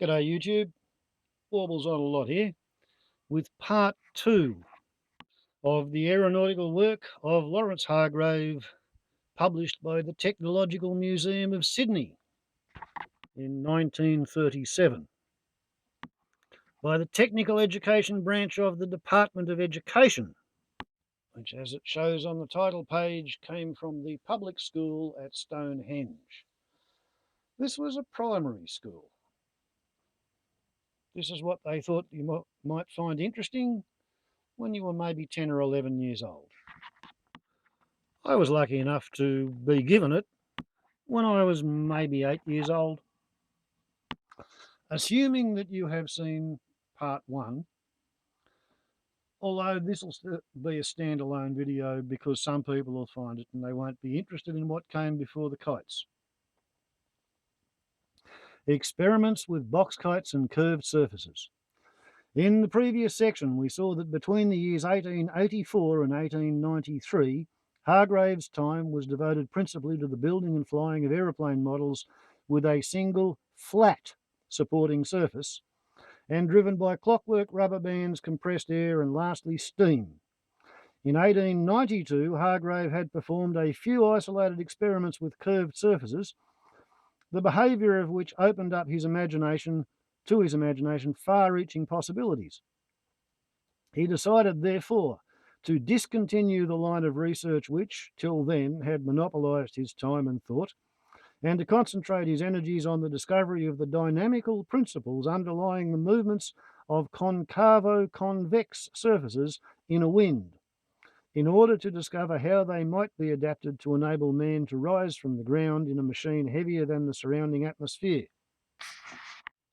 G'day YouTube, Warbles on a lot here with part 2 of the aeronautical work of Lawrence Hargrave, published by the Technological Museum of Sydney in 1937 by the Technical Education Branch of the Department of Education, which, as it shows on the title page, came from the public school at Stonehenge. This was a primary school. This is what they thought you might find interesting when you were maybe 10 or 11 years old. I was lucky enough to be given it when I was maybe 8 years old. Assuming that you have seen part 1, although this will be a standalone video because some people will find it and they won't be interested in what came before the kites. Experiments with box kites and curved surfaces. In the previous section, we saw that between the years 1884 and 1893, Hargrave's time was devoted principally to the building and flying of aeroplane models with a single flat supporting surface and driven by clockwork, rubber bands, compressed air, and lastly steam. In 1892, Hargrave had performed a few isolated experiments with curved surfaces, the behaviour of which opened up his imagination far-reaching possibilities. He decided, therefore, to discontinue the line of research which, till then, had monopolised his time and thought, and to concentrate his energies on the discovery of the dynamical principles underlying the movements of concavo-convex surfaces in a wind, in order to discover how they might be adapted to enable man to rise from the ground in a machine heavier than the surrounding atmosphere.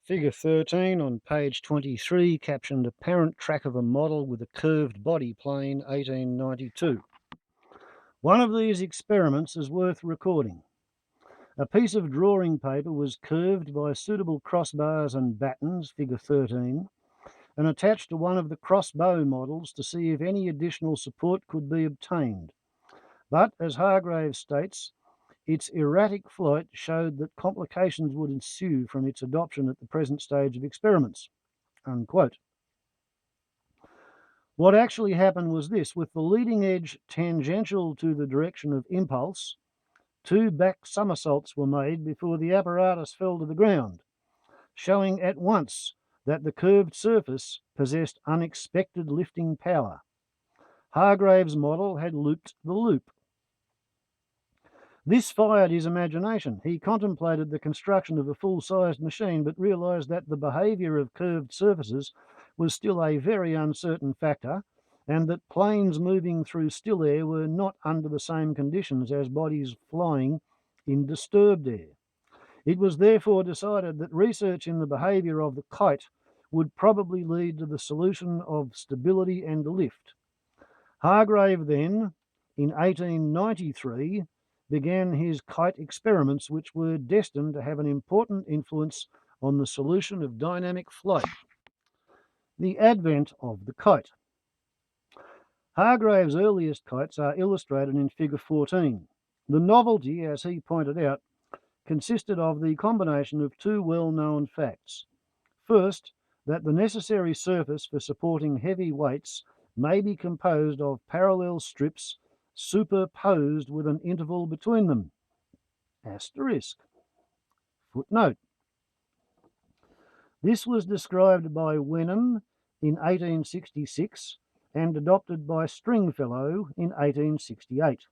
Figure 13 on page 23, captioned Apparent Track of a Model with a Curved Body Plane, 1892. One of these experiments is worth recording. A piece of drawing paper was curved by suitable crossbars and battens, figure 13, and attached to one of the crossbow models to see if any additional support could be obtained. But, as Hargrave states, its erratic flight showed that complications would ensue from its adoption at the present stage of experiments. Unquote. What actually happened was this: with the leading edge tangential to the direction of impulse, 2 back somersaults were made before the apparatus fell to the ground, showing at once that the curved surface possessed unexpected lifting power. Hargrave's model had looped the loop. This fired his imagination. He contemplated the construction of a full-sized machine, but realised that the behaviour of curved surfaces was still a very uncertain factor, and that planes moving through still air were not under the same conditions as bodies flying in disturbed air. It was therefore decided that research in the behaviour of the kite would probably lead to the solution of stability and lift. Hargrave then, in 1893, began his kite experiments, which were destined to have an important influence on the solution of dynamic flight. The advent of the kite. Hargrave's earliest kites are illustrated in figure 14. The novelty, as he pointed out, consisted of the combination of 2 well-known facts. First, that the necessary surface for supporting heavy weights may be composed of parallel strips superposed with an interval between them. Asterisk. Footnote. This was described by Wenham in 1866 and adopted by Stringfellow in 1868.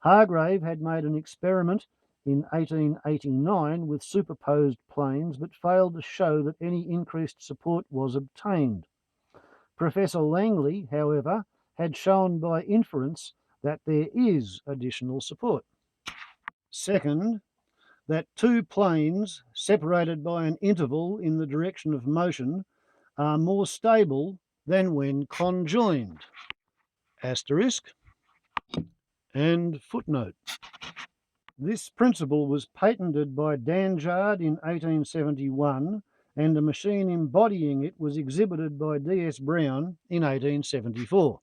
Hargrave had made an experiment in 1889 with superposed planes, but failed to show that any increased support was obtained. Professor Langley, however, had shown by inference that there is additional support. Second, that 2 planes separated by an interval in the direction of motion are more stable than when conjoined. Asterisk and footnote. This principle was patented by Danjard in 1871, and a machine embodying it was exhibited by D.S. Brown in 1874.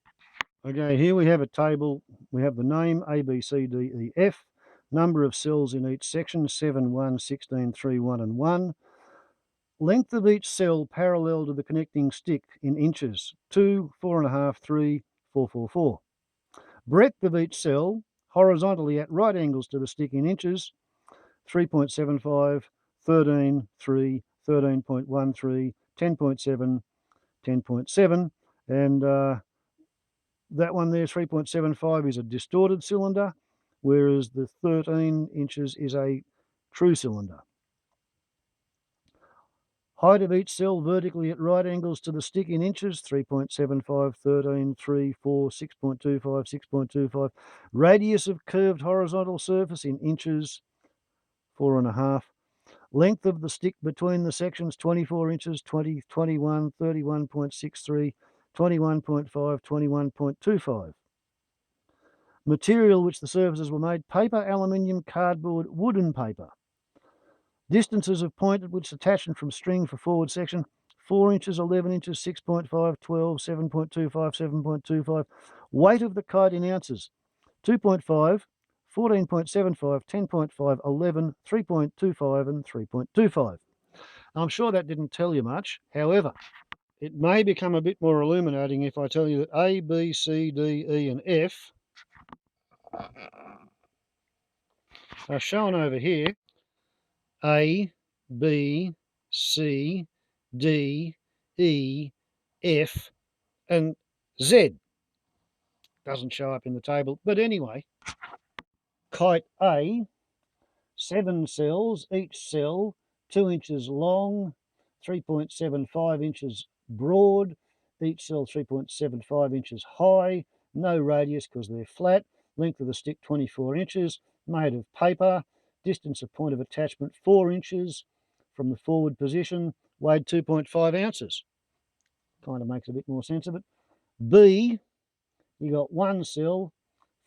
Okay, here we have a table. We have the name A, B, C, D, E, F, number of cells in each section, 7, 1, 16, 3, 1, and 1. Length of each cell parallel to the connecting stick in inches, 2, 4.5, 3, 4, 4, 4. Breadth of each cell horizontally at right angles to the stick in inches, 3.75, 13, 3, 13.13, 10.7, 10.7, and that one there, 3.75, is a distorted cylinder, whereas the 13 inches is a true cylinder. Height of each cell vertically at right angles to the stick in inches, 3.75, 13, 3, 4, 6.25, 6.25. Radius of curved horizontal surface in inches, 4.5. Length of the stick between the sections, 24 inches, 20, 21, 31.63, 21.5, 21.25. Material which the surfaces were made, paper, aluminium, cardboard, wooden paper. Distances of point at which attachment from string for forward section, 4 inches, 11 inches, 6.5, 12, 7.25, 7.25. Weight of the kite in ounces, 2.5, 14.75, 10.5, 11, 3.25 and 3.25. I'm sure that didn't tell you much. However, it may become a bit more illuminating if I tell you that A, B, C, D, E and F are shown over here. A, B, C, D, E, F and Z. Doesn't show up in the table, but anyway, kite A, 7 cells, each cell 2 inches long, 3.75 inches broad, each cell 3.75 inches high, no radius because they're flat, length of the stick 24 inches, made of paper, distance of point of attachment 4 inches from the forward position, weighed 2.5 ounces. Kind of makes a bit more sense of it. B, you got 1 cell,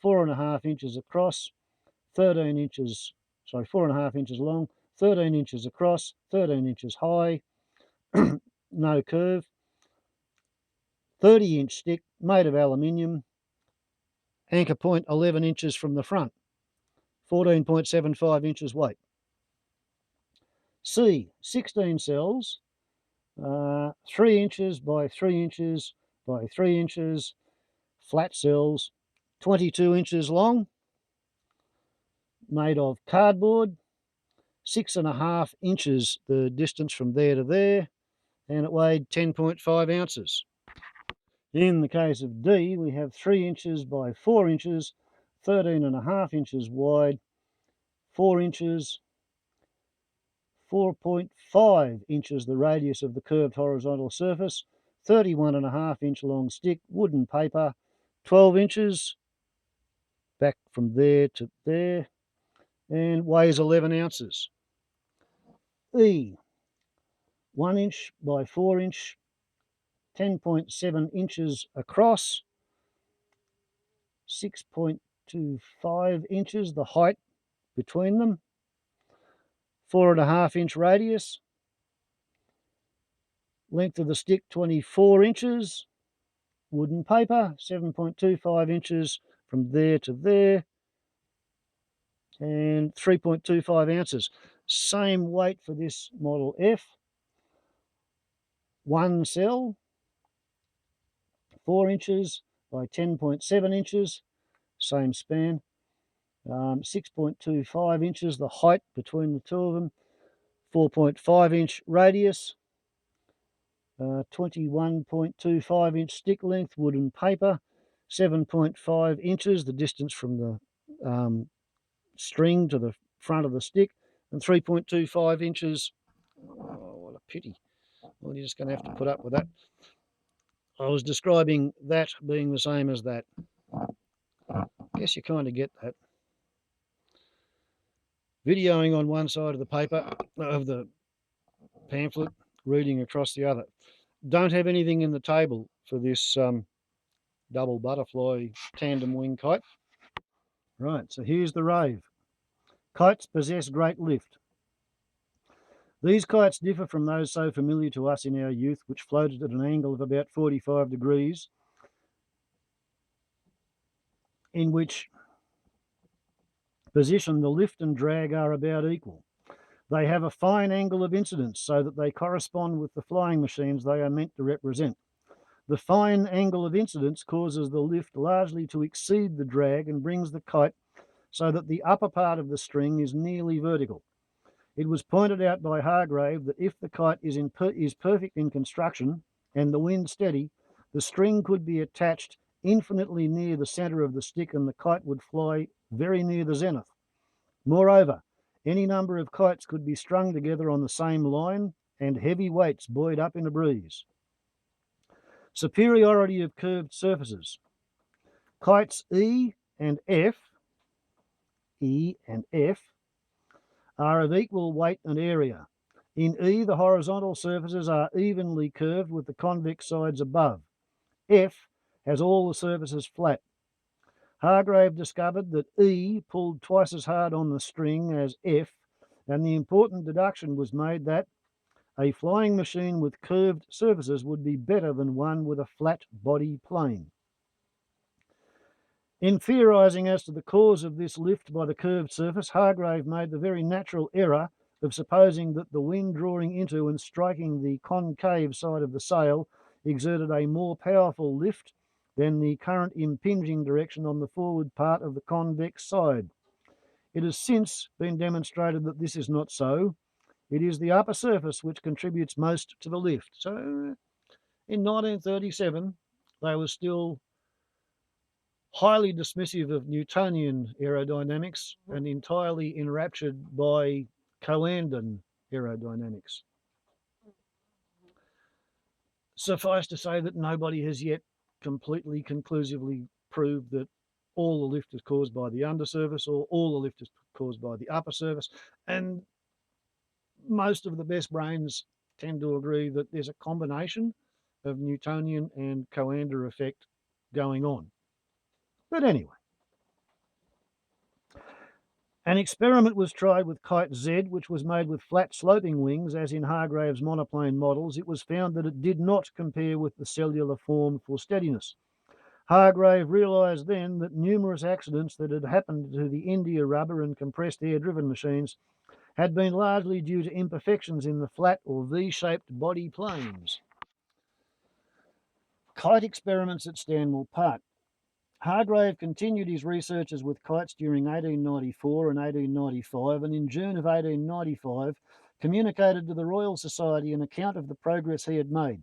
4.5 inches across, 13 inches, 4.5 inches long, 13 inches across, 13 inches high, no curve, 30-inch stick made of aluminium, anchor point 11 inches from the front, 14.75 inches weight. C, 16 cells, 3 inches by 3 inches by 3 inches, flat cells, 22 inches long, made of cardboard, 6.5 inches the distance from there to there, and it weighed 10.5 ounces. In the case of D, we have 3 inches by 4 inches, 13.5 inches wide, 4 inches, 4.5 inches the radius of the curved horizontal surface, 31.5 inch long stick, wooden paper, 12 inches back from there to there, and weighs 11 ounces. E, 1 inch by 4 inch, 10.7 inches across, 6.25 inches the height between them, 4.5 inch radius, length of the stick 24 inches, wooden paper 7.25 inches from there to there, and 3.25 ounces. Same weight for this model F. 1 cell, 4 inches by 10.7 inches, same span, 6.25 inches the height between the two of them, 4.5 inch radius, 21.25 inch stick length, wooden paper, 7.5 inches the distance from the string to the front of the stick, and 3.25 inches. Oh, what a pity. Well, you're just going to have to put up with that. I was describing that being the same as that. I guess you kind of get that. Videoing on one side of the paper, of the pamphlet, reading across the other. Don't have anything in the table for this double butterfly tandem wing kite. Right, so here's the rave. Kites possess great lift. These kites differ from those so familiar to us in our youth, which floated at an angle of about 45 degrees, in which position the lift and drag are about equal. They have a fine angle of incidence so that they correspond with the flying machines they are meant to represent. The fine angle of incidence causes the lift largely to exceed the drag and brings the kite so that the upper part of the string is nearly vertical. It was pointed out by Hargrave that if the kite is perfect in construction and the wind steady, the string could be attached infinitely near the centre of the stick and the kite would fly very near the zenith. Moreover, any number of kites could be strung together on the same line and heavy weights buoyed up in a breeze. Superiority of curved surfaces. Kites E and F are of equal weight and area. In E, the horizontal surfaces are evenly curved with the convex sides above. F has all the surfaces flat. Hargrave discovered that E pulled twice as hard on the string as F, and the important deduction was made that a flying machine with curved surfaces would be better than one with a flat body plane. In theorising as to the cause of this lift by the curved surface, Hargrave made the very natural error of supposing that the wind drawing into and striking the concave side of the sail exerted a more powerful lift than the current impinging direction on the forward part of the convex side. It has since been demonstrated that this is not so. It is the upper surface which contributes most to the lift. So in 1937, they were still highly dismissive of Newtonian aerodynamics and entirely enraptured by Coandon aerodynamics. Suffice to say that nobody has yet completely conclusively proved that all the lift is caused by the undersurface or all the lift is caused by the upper surface, and most of the best brains tend to agree that there's a combination of Newtonian and Coandon effect going on. But anyway, an experiment was tried with Kite Z, which was made with flat sloping wings, as in Hargrave's monoplane models. It was found that it did not compare with the cellular form for steadiness. Hargrave realised then that numerous accidents that had happened to the India rubber and compressed air-driven machines had been largely due to imperfections in the flat or V-shaped body planes. Kite experiments at Stanwell Park. Hargrave continued his researches with kites during 1894 and 1895, and in June of 1895 communicated to the Royal Society an account of the progress he had made.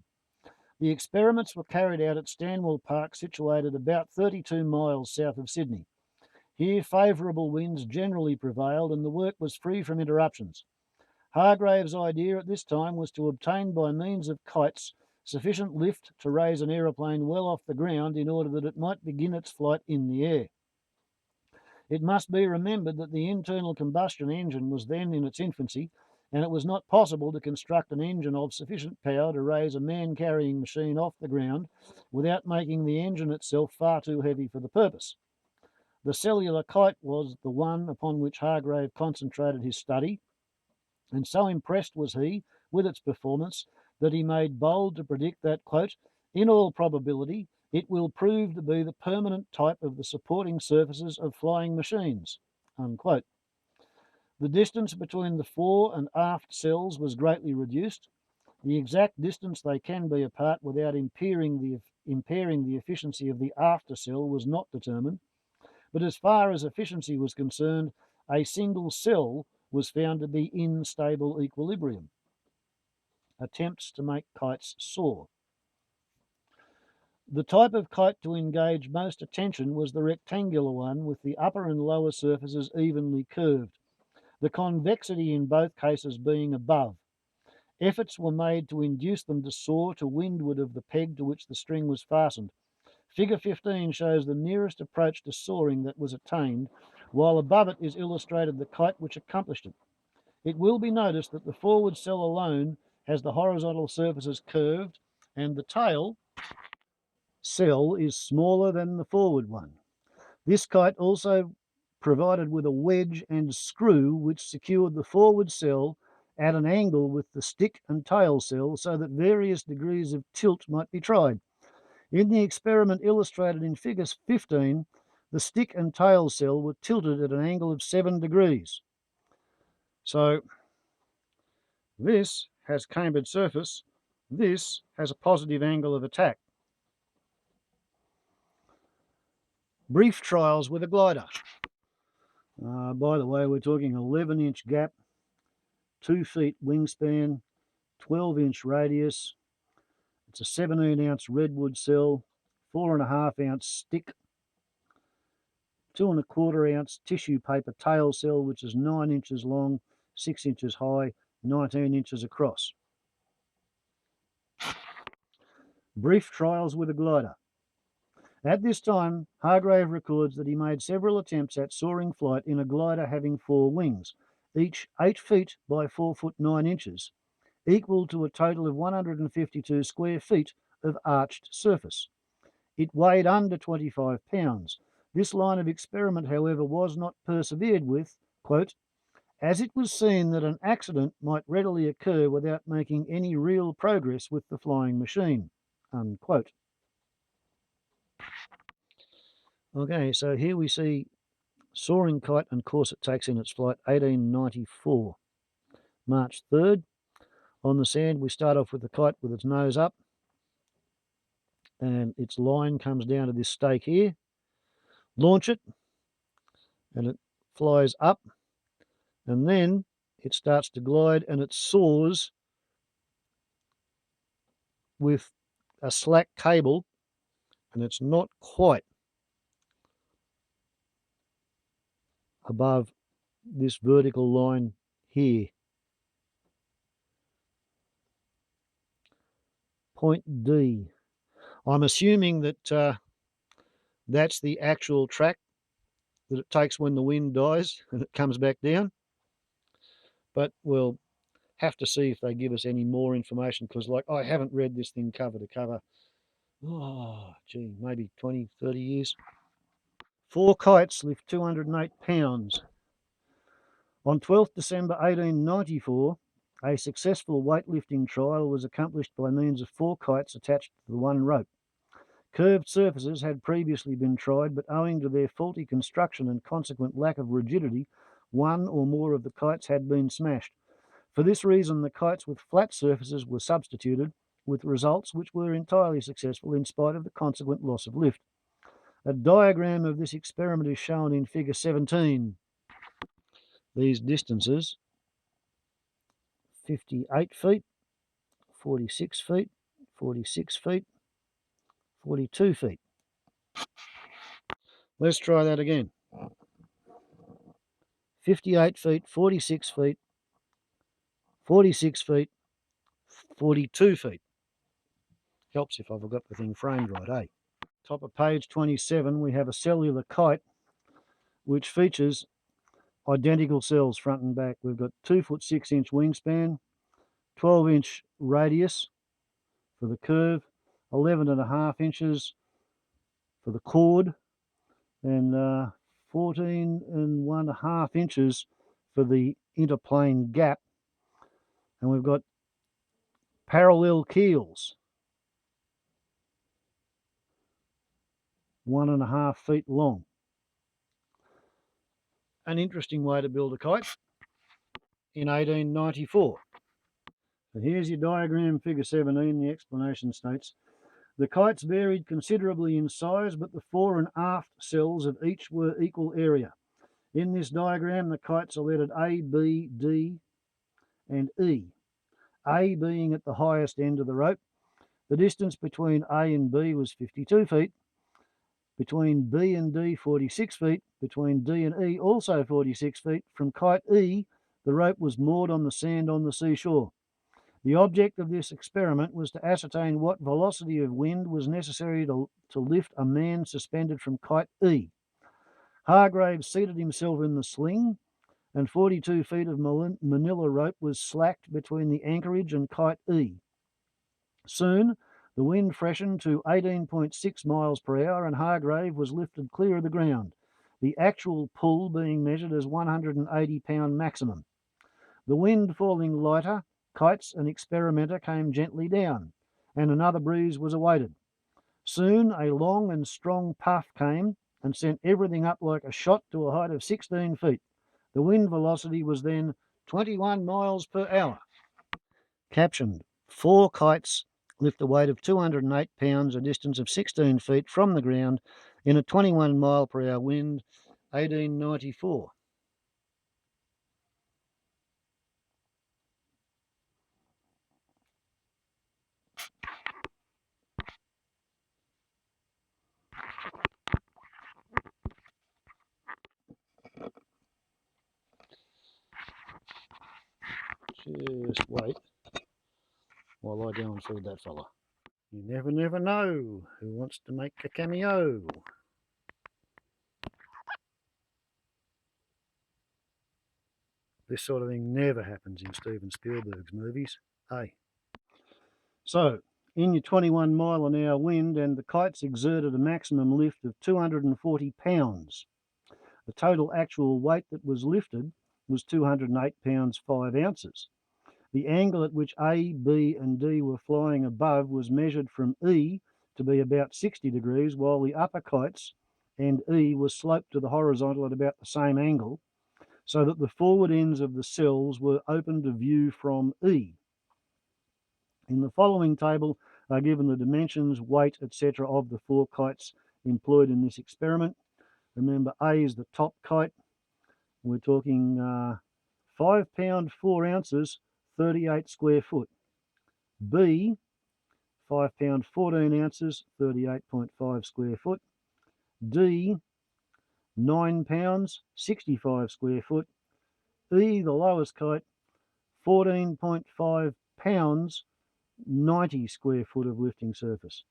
The experiments were carried out at Stanwell Park, situated about 32 miles south of Sydney. Here favourable winds generally prevailed and the work was free from interruptions. Hargrave's idea at this time was to obtain by means of kites sufficient lift to raise an aeroplane well off the ground in order that it might begin its flight in the air. It must be remembered that the internal combustion engine was then in its infancy, and it was not possible to construct an engine of sufficient power to raise a man-carrying machine off the ground without making the engine itself far too heavy for the purpose. The cellular kite was the one upon which Hargrave concentrated his study, and so impressed was he with its performance that he made bold to predict that, quote, in all probability, it will prove to be the permanent type of the supporting surfaces of flying machines, unquote. The distance between the fore and aft cells was greatly reduced. The exact distance they can be apart without impairing the efficiency of the after cell was not determined, but as far as efficiency was concerned, a single cell was found to be in stable equilibrium. Attempts to make kites soar. The type of kite to engage most attention was the rectangular one, with the upper and lower surfaces evenly curved, the convexity in both cases being above. Efforts were made to induce them to soar to windward of the peg to which the string was fastened. Figure 15 shows the nearest approach to soaring that was attained, while above it is illustrated the kite which accomplished it. It will be noticed that the forward cell alone has the horizontal surfaces curved, and the tail cell is smaller than the forward one. This kite also provided with a wedge and screw which secured the forward cell at an angle with the stick and tail cell so that various degrees of tilt might be tried. In the experiment illustrated in figure 15, the stick and tail cell were tilted at an angle of 7 degrees. So This has cambered surface. This has a positive angle of attack. Brief trials with a glider. By the way, we're talking 11-inch gap, 2 feet wingspan, 12-inch radius. It's a 17-ounce redwood cell, 4.5-ounce stick, 2.25-ounce tissue paper tail cell, which is 9 inches long, 6 inches high, 19 inches across. Brief trials with a glider. At this time, Hargrave records that he made several attempts at soaring flight in a glider having 4 wings, each 8 feet by 4 foot 9 inches, equal to a total of 152 square feet of arched surface. It weighed under 25 pounds. This line of experiment, however, was not persevered with, quote, as it was seen that an accident might readily occur without making any real progress with the flying machine, unquote. Okay, so here we see soaring kite, and course it takes in its flight 1894. March 3rd. On the sand, we start off with the kite with its nose up, and its line comes down to this stake here. Launch it, and it flies up, and then it starts to glide, and it soars with a slack cable, and it's not quite above this vertical line here. Point D. I'm assuming that that's the actual track that it takes when the wind dies and it comes back down. But we'll have to see if they give us any more information, because like I haven't read this thing cover to cover. Oh, gee, maybe 20, 30 years. 4 kites lift 208 pounds. On 12th December 1894, a successful weightlifting trial was accomplished by means of 4 kites attached to the one rope. Curved surfaces had previously been tried, but owing to their faulty construction and consequent lack of rigidity, one or more of the kites had been smashed. For this reason, the kites with flat surfaces were substituted, with results which were entirely successful in spite of the consequent loss of lift. A diagram of this experiment is shown in figure 17. These distances: 58 feet, 46 feet, 46 feet, 42 feet. Let's try that again. 58 feet, 46 feet, 46 feet, 42 feet. Helps if I've got the thing framed right, eh? Top of page 27, we have a cellular kite which features identical cells front and back. We've got 2 foot 6 inch wingspan, 12-inch radius for the curve, 11.5 inches for the chord, and 14.5 inches for the interplane gap. And we've got parallel keels, 1.5 feet long. An interesting way to build a kite in 1894. So here's your diagram, figure 17. The explanation states, the kites varied considerably in size, but the fore and aft cells of each were equal area. In this diagram, the kites are lettered A, B, D, and E. A being at the highest end of the rope. The distance between A and B was 52 feet. Between B and D, 46 feet. Between D and E, also 46 feet. From kite E, the rope was moored on the sand on the seashore. The object of this experiment was to ascertain what velocity of wind was necessary to lift a man suspended from kite E. Hargrave seated himself in the sling, and 42 feet of manila rope was slacked between the anchorage and kite E. Soon, the wind freshened to 18.6 miles per hour, and Hargrave was lifted clear of the ground, the actual pull being measured as 180-pound maximum. The wind falling lighter, kites and experimenter came gently down, and another breeze was awaited. Soon a long and strong puff came and sent everything up like a shot to a height of 16 feet. The wind velocity was then 21 miles per hour. Captioned, 4 kites lift a weight of 208 pounds, a distance of 16 feet from the ground in a 21 mile per hour wind, 1894. Just wait while I go and feed that fella. You never know who wants to make a cameo. This sort of thing never happens in Steven Spielberg's movies, eh? So, in your 21 mile an hour wind, and the kites exerted a maximum lift of 240 pounds. The total actual weight that was lifted was 208 pounds 5 ounces. The angle at which A, B and D were flying above was measured from E to be about 60 degrees, while the upper kites and E was sloped to the horizontal at about the same angle, so that the forward ends of the cells were open to view from E. In the following table are given the dimensions, weight, etc. of the 4 kites employed in this experiment. Remember, A is the top kite. We're talking 5 pound 4 ounces, 38 square foot. B, 5 pound 14 ounces, 38.5 square foot. D, 9 pounds, 65 square foot. E, the lowest kite, 14.5 pounds, 90 square foot of lifting surface.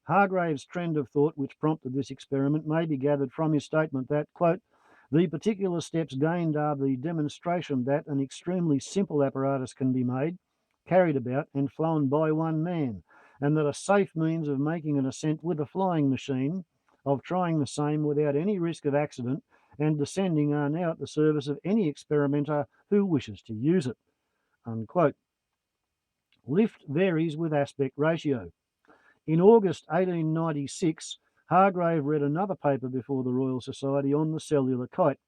Hargrave's trend of thought which prompted this experiment may be gathered from his statement that, quote, the particular steps gained are the demonstration that an extremely simple apparatus can be made, carried about and flown by one man, and that a safe means of making an ascent with a flying machine, of trying the same without any risk of accident, and descending are now at the service of any experimenter who wishes to use it. Unquote. Lift varies with aspect ratio. In August 1896, Hargrave read another paper before the Royal Society on the cellular kite.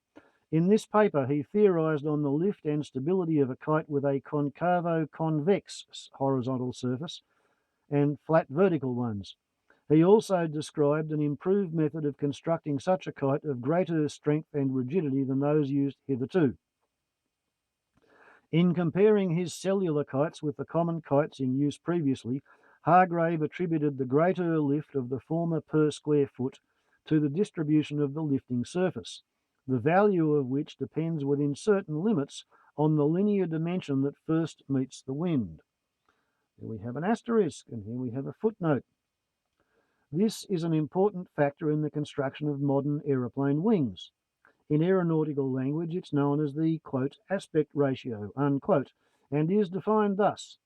In this paper, he theorised on the lift and stability of a kite with a concavo-convex horizontal surface and flat vertical ones. He also described an improved method of constructing such a kite of greater strength and rigidity than those used hitherto. In comparing his cellular kites with the common kites in use previously, Hargrave attributed the greater lift of the former per square foot to the distribution of the lifting surface, the value of which depends within certain limits on the linear dimension that first meets the wind. Here we have an asterisk, and here we have a footnote. This is an important factor in the construction of modern aeroplane wings. In aeronautical language, it's known as the, quote, aspect ratio, unquote, and is defined thus.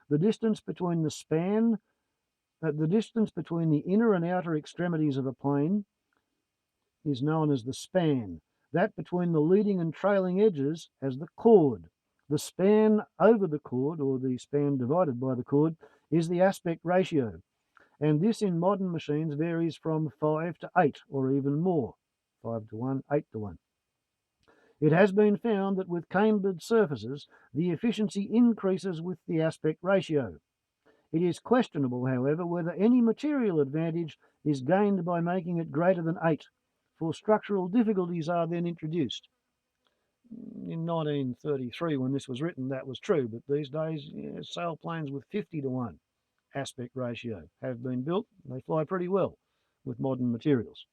The distance between the inner and outer extremities of a plane is known as the span. That between the leading and trailing edges as the chord. The span over the chord, or the span divided by the chord, is the aspect ratio. And this in modern machines varies from 5 to 8 or even more. 5 to 1, 8 to 1. It has been found that with cambered surfaces, the efficiency increases with the aspect ratio. It is questionable, however, whether any material advantage is gained by making it greater than 8, for structural difficulties are then introduced. In 1933, when this was written, that was true, but these days, sailplanes with 50 to 1 aspect ratio have been built. They fly pretty well with modern materials.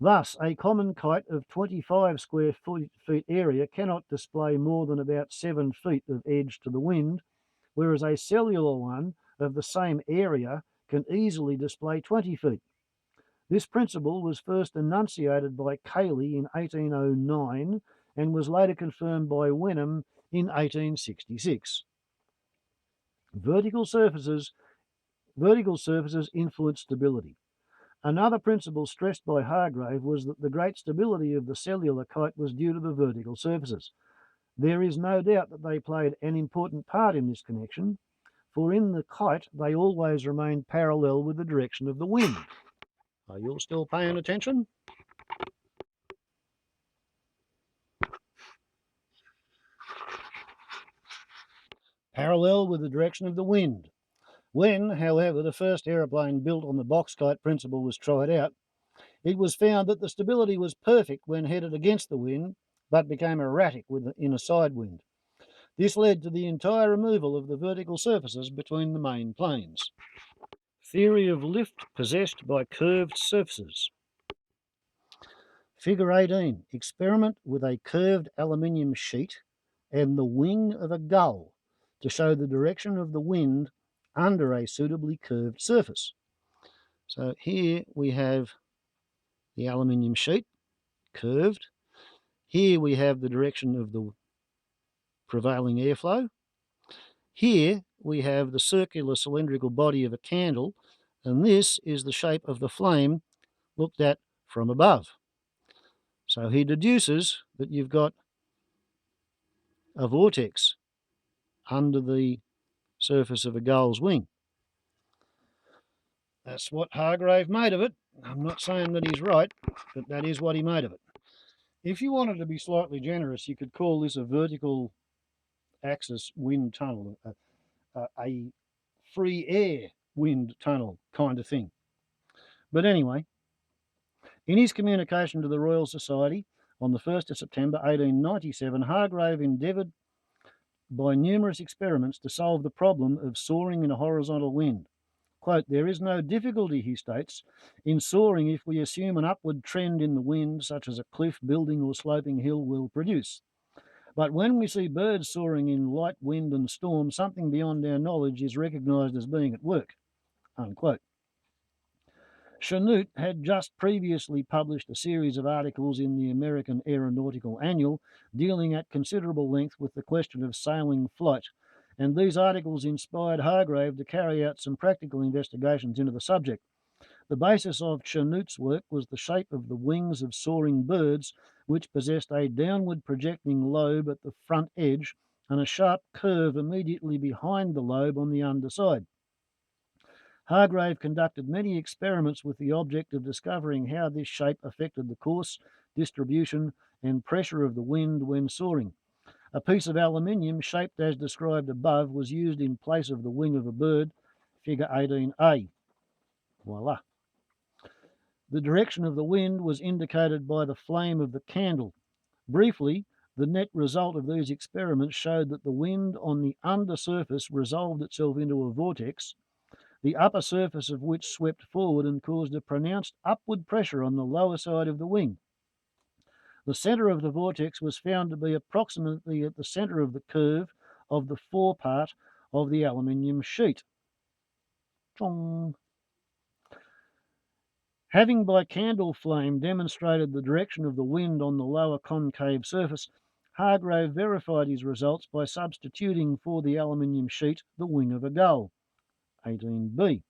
Thus, a common kite of 25 square feet area cannot display more than about 7 feet of edge to the wind, whereas a cellular one of the same area can easily display 20 feet. This principle was first enunciated by Cayley in 1809 and was later confirmed by Wenham in 1866. Vertical surfaces influence stability. Another principle stressed by Hargrave was that the great stability of the cellular kite was due to the vertical surfaces. There is no doubt that they played an important part in this connection, for in the kite they always remained parallel with the direction of the wind. Are you all still paying attention? parallel with the direction of the wind. When, however, the first aeroplane built on the Boxkite principle was tried out, it was found that the stability was perfect when headed against the wind, but became erratic in a side wind. This led to the entire removal of the vertical surfaces between the main planes. Theory of lift possessed by curved surfaces. Figure 18. Experiment with a curved aluminium sheet and the wing of a gull to show the direction of the wind under a suitably curved surface. So here we have the aluminium sheet, curved. Here we have the direction of the prevailing airflow. Here we have the circular cylindrical body of a candle, and this is the shape of the flame looked at from above. So he deduces that you've got a vortex under the surface of a gull's wing. That's what Hargrave made of it. I'm not saying that he's right, but that is what he made of it. If you wanted to be slightly generous, you could call this a vertical axis wind tunnel, a free air wind tunnel kind of thing. But anyway, in his communication to the Royal Society on the 1st of September 1897, Hargrave endeavoured by numerous experiments to solve the problem of soaring in a horizontal wind. Quote, "There is no difficulty," he states, "in soaring if we assume an upward trend in the wind, such as a cliff, building, or sloping hill will produce. But when we see birds soaring in light wind and storm, something beyond our knowledge is recognised as being at work." Unquote. Chanute had just previously published a series of articles in the American Aeronautical Annual dealing at considerable length with the question of sailing flight, and these articles inspired Hargrave to carry out some practical investigations into the subject. The basis of Chanute's work was the shape of the wings of soaring birds, which possessed a downward projecting lobe at the front edge and a sharp curve immediately behind the lobe on the underside. Hargrave conducted many experiments with the object of discovering how this shape affected the course, distribution, and pressure of the wind when soaring. A piece of aluminium shaped as described above was used in place of the wing of a bird, figure 18a. Voila. The direction of the wind was indicated by the flame of the candle. Briefly, the net result of these experiments showed that the wind on the under surface resolved itself into a vortex, the upper surface of which swept forward and caused a pronounced upward pressure on the lower side of the wing. The centre of the vortex was found to be approximately at the centre of the curve of the forepart of the aluminium sheet. Chong. Having by candle flame demonstrated the direction of the wind on the lower concave surface, Hargrave verified his results by substituting for the aluminium sheet the wing of a gull, 18b.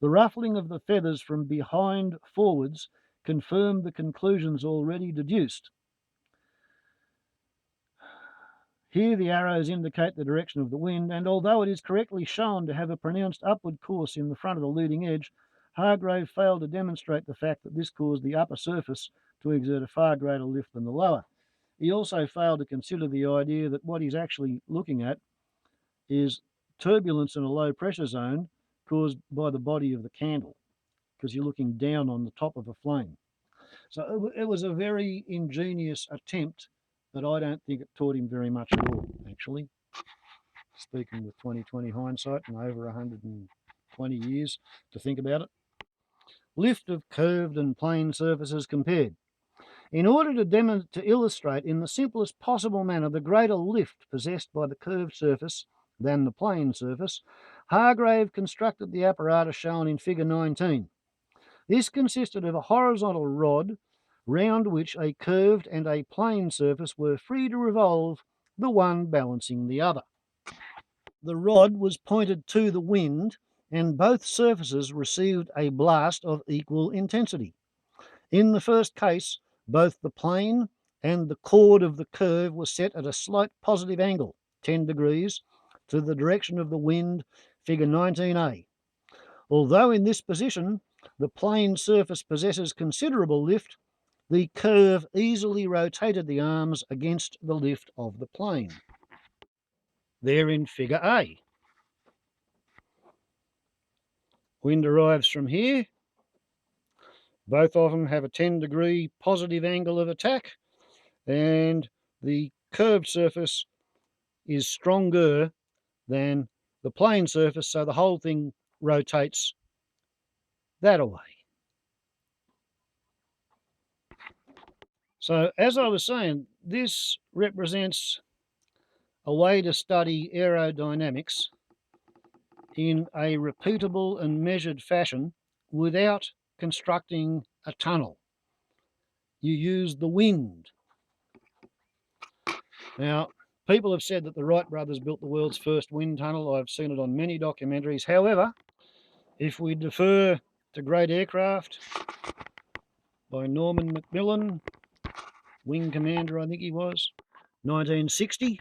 The ruffling of the feathers from behind forwards confirmed the conclusions already deduced. Here the arrows indicate the direction of the wind, and although it is correctly shown to have a pronounced upward course in the front of the leading edge, Hargrave failed to demonstrate the fact that this caused the upper surface to exert a far greater lift than the lower. He also failed to consider the idea that what he's actually looking at is turbulence in a low pressure zone caused by the body of the candle, because you're looking down on the top of a flame. So it was a very ingenious attempt, but I don't think it taught him very much at all, actually. Speaking with 20/20 hindsight and over 120 years to think about it. Lift of curved and plane surfaces compared. In order to illustrate in the simplest possible manner the greater lift possessed by the curved surface than the plane surface, Hargrave constructed the apparatus shown in figure 19. This consisted of a horizontal rod round which a curved and a plane surface were free to revolve, the one balancing the other. The rod was pointed to the wind, and both surfaces received a blast of equal intensity. In the first case, both the plane and the chord of the curve were set at a slight positive angle, 10 degrees, to the direction of the wind, figure 19a. Although in this position the plane surface possesses considerable lift, the curve easily rotated the arms against the lift of the plane. there in figure A. Wind arrives from here. Both of them have a 10-degree positive angle of attack, and the curved surface is stronger than the plane surface, so the whole thing rotates that away. So as I was saying, this represents a way to study aerodynamics in a repeatable and measured fashion without constructing a tunnel. You use the wind. Now, people have said that the Wright brothers built the world's first wind tunnel. I've seen it on many documentaries. However, if we defer to Great Aircraft by Norman Macmillan, Wing Commander I think he was, 1960,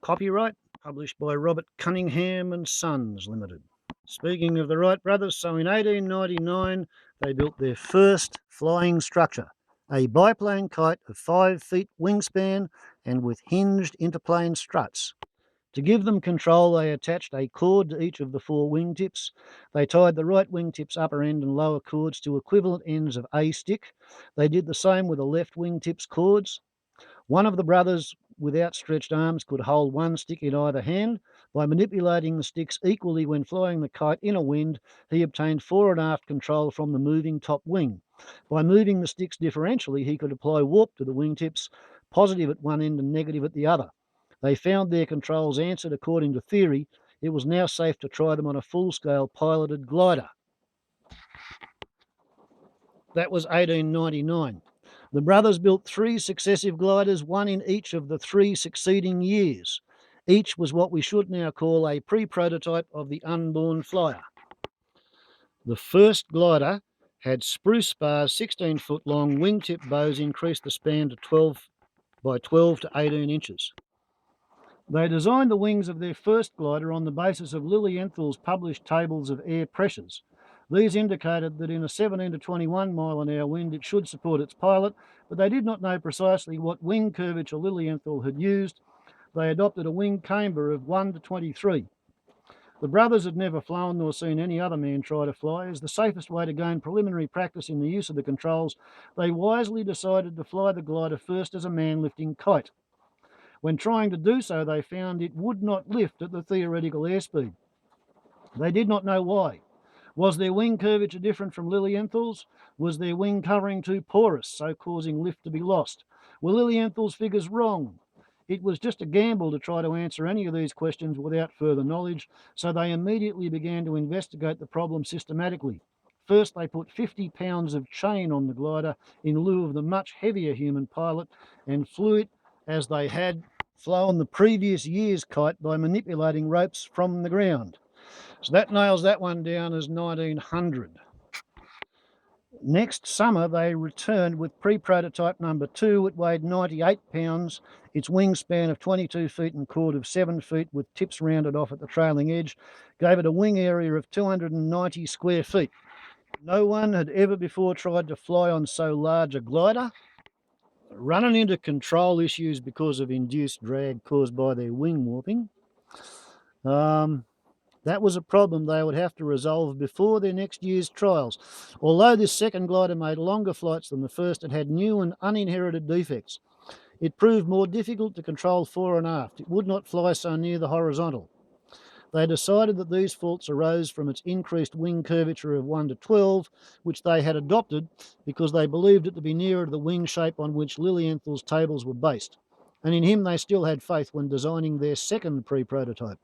copyright, published by Robert Cunningham and Sons Limited. Speaking of the Wright brothers, so in 1899 they built their first flying structure, a biplane kite of 5 feet wingspan and with hinged interplane struts. To give them control, they attached a cord to each of the 4 wingtips. They tied the right wingtip's upper end and lower cords to equivalent ends of a stick. They did the same with the left wingtip's cords. One of the brothers with outstretched arms could hold one stick in either hand. By manipulating the sticks equally when flying the kite in a wind, he obtained fore and aft control from the moving top wing. By moving the sticks differentially, he could apply warp to the wingtips, positive at one end and negative at the other. They found their controls answered according to theory. It was now safe to try them on a full-scale piloted glider. That was 1899. The brothers built 3 successive gliders, one in each of the 3 succeeding years. Each was what we should now call a pre-prototype of the unborn flyer. The first glider had spruce spars, 16-foot long, wingtip bows increased the span to 12 by 12 to 18 inches. They designed the wings of their first glider on the basis of Lilienthal's published tables of air pressures. These indicated that in a 17 to 21 mile an hour wind it should support its pilot, but they did not know precisely what wing curvature Lilienthal had used. They adopted a wing camber of 1 to 23. The brothers had never flown nor seen any other man try to fly. As the safest way to gain preliminary practice in the use of the controls, they wisely decided to fly the glider first as a man-lifting kite. When trying to do so, they found it would not lift at the theoretical airspeed. They did not know why. Was their wing curvature different from Lilienthal's? Was their wing covering too porous, so causing lift to be lost? Were Lilienthal's figures wrong? It was just a gamble to try to answer any of these questions without further knowledge, so they immediately began to investigate the problem systematically. First, they put 50 pounds of chain on the glider in lieu of the much heavier human pilot and flew it as they had flown the previous year's kite by manipulating ropes from the ground. So that nails that one down as 1900. Next summer, they returned with pre-prototype number 2. It weighed 98 pounds, its wingspan of 22 feet and chord of 7 feet with tips rounded off at the trailing edge, gave it a wing area of 290 square feet. No one had ever before tried to fly on so large a glider. Running into control issues because of induced drag caused by their wing warping. That was a problem they would have to resolve before their next year's trials. Although this second glider made longer flights than the first, it had new and uninherited defects. It proved more difficult to control fore and aft. It would not fly so near the horizontal. They decided that these faults arose from its increased wing curvature of 1 to 12, which they had adopted because they believed it to be nearer to the wing shape on which Lilienthal's tables were based. And in him they still had faith when designing their second pre-prototype.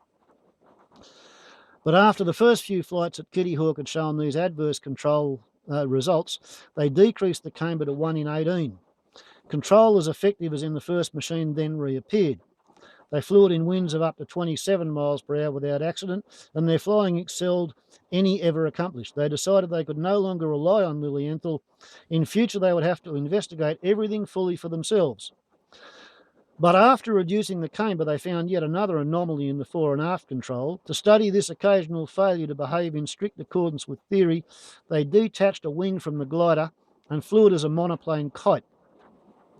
But after the first few flights at Kitty Hawk had shown these adverse control results, they decreased the camber to 1 in 18. Control as effective as in the first machine then reappeared. They flew it in winds of up to 27 miles per hour without accident, and their flying excelled any ever accomplished. They decided they could no longer rely on Lilienthal. In future, they would have to investigate everything fully for themselves. But after reducing the camber, they found yet another anomaly in the fore and aft control. To study this occasional failure to behave in strict accordance with theory, they detached a wing from the glider and flew it as a monoplane kite.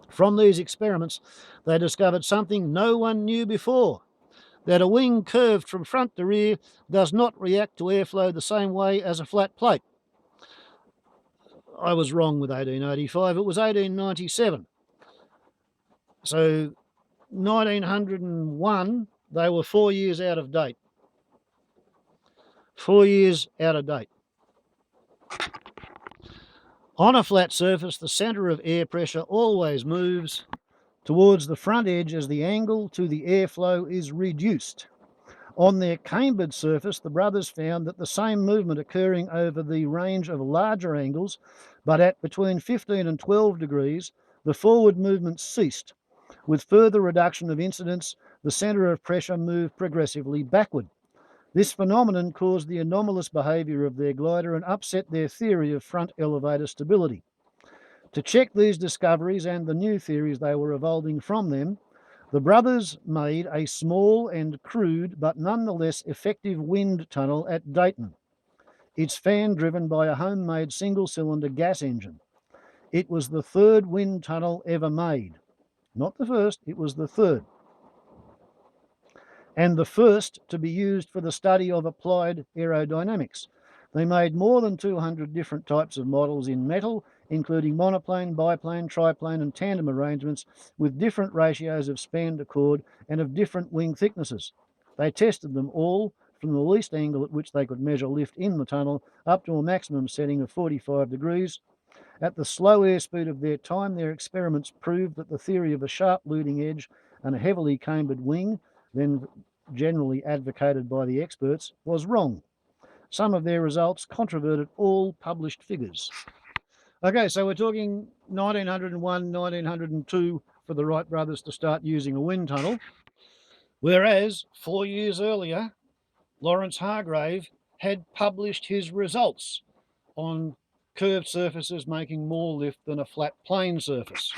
From these experiments, they discovered something no one knew before. that a wing curved from front to rear does not react to airflow the same way as a flat plate. I was wrong with 1885, it was 1897. So 1901, they were 4 years out of date. 4 years out of date. On a flat surface, the centre of air pressure always moves towards the front edge as the angle to the airflow is reduced. On their cambered surface, the brothers found that the same movement occurring over the range of larger angles, but at between 15 and 12 degrees, the forward movement ceased. With further reduction of incidence, the centre of pressure moved progressively backward. This phenomenon caused the anomalous behaviour of their glider and upset their theory of front elevator stability. To check these discoveries and the new theories they were evolving from them, the brothers made a small and crude but nonetheless effective wind tunnel at Dayton. Its fan driven by a homemade single-cylinder gas engine. It was the third wind tunnel ever made. Not the first, it was the third. And the first to be used for the study of applied aerodynamics. They made more than 200 different types of models in metal, including monoplane, biplane, triplane and tandem arrangements with different ratios of span to chord and of different wing thicknesses. They tested them all from the least angle at which they could measure lift in the tunnel up to a maximum setting of 45 degrees. At the slow airspeed of their time, their experiments proved that the theory of a sharp leading edge and a heavily cambered wing, then generally advocated by the experts, was wrong. Some of their results controverted all published figures. Okay, so we're talking 1901, 1902 for the Wright brothers to start using a wind tunnel, whereas 4 years earlier, Lawrence Hargrave had published his results on curved surfaces making more lift than a flat plane surface.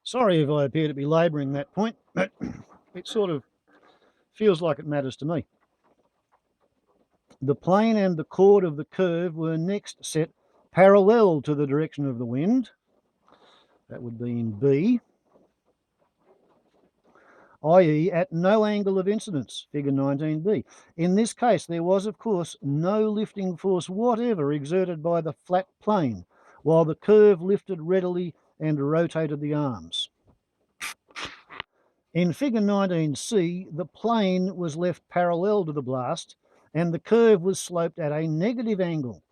Sorry if I appear to be labouring that point, but it sort of feels like it matters to me. The plane and the chord of the curve were next set parallel to the direction of the wind. That would be in B, i.e. at no angle of incidence, figure 19b. In this case, there was, of course, no lifting force whatever exerted by the flat plane, while the curve lifted readily and rotated the arms. In figure 19c, the plane was left parallel to the blast, and the curve was sloped at a negative angle.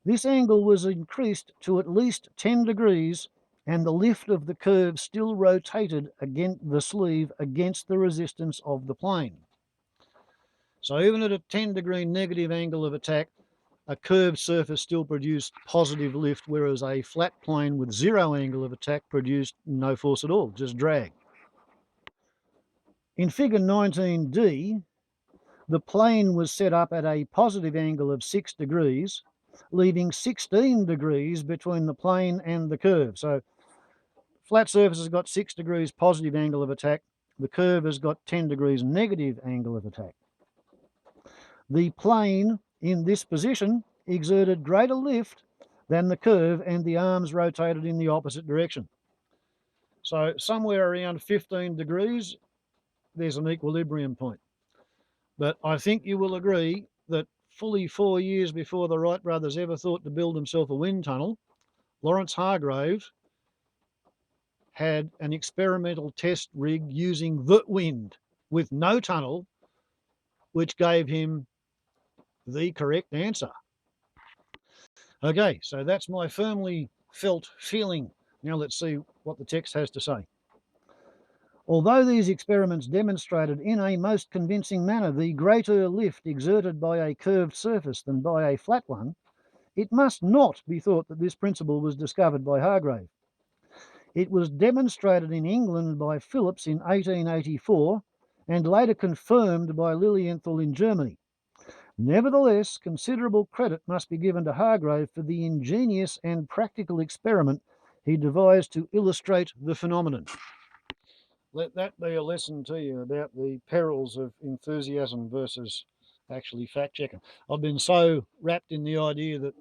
This angle was increased to at least 10 degrees, and the lift of the curve still rotated against the sleeve against the resistance of the plane. So even at a 10-degree negative angle of attack, a curved surface still produced positive lift, whereas a flat plane with zero angle of attack produced no force at all, just drag. In figure 19d, the plane was set up at a positive angle of 6 degrees, leaving 16 degrees between the plane and the curve. So flat surface has got 6 degrees positive angle of attack. The curve has got 10 degrees negative angle of attack. The plane in this position exerted greater lift than the curve, and the arms rotated in the opposite direction. So somewhere around 15 degrees, there's an equilibrium point. But I think you will agree that fully 4 years before the Wright brothers ever thought to build themselves a wind tunnel, Lawrence Hargrave had an experimental test rig using the wind with no tunnel, which gave him the correct answer. Okay, so that's my firmly felt feeling. Now let's see what the text has to say. Although these experiments demonstrated in a most convincing manner the greater lift exerted by a curved surface than by a flat one, it must not be thought that this principle was discovered by Hargrave. It was demonstrated in England by Phillips in 1884 and later confirmed by Lilienthal in Germany. Nevertheless, considerable credit must be given to Hargrave for the ingenious and practical experiment he devised to illustrate the phenomenon. Let that be a lesson to you about the perils of enthusiasm versus actually fact-checking. I've been so wrapped in the idea that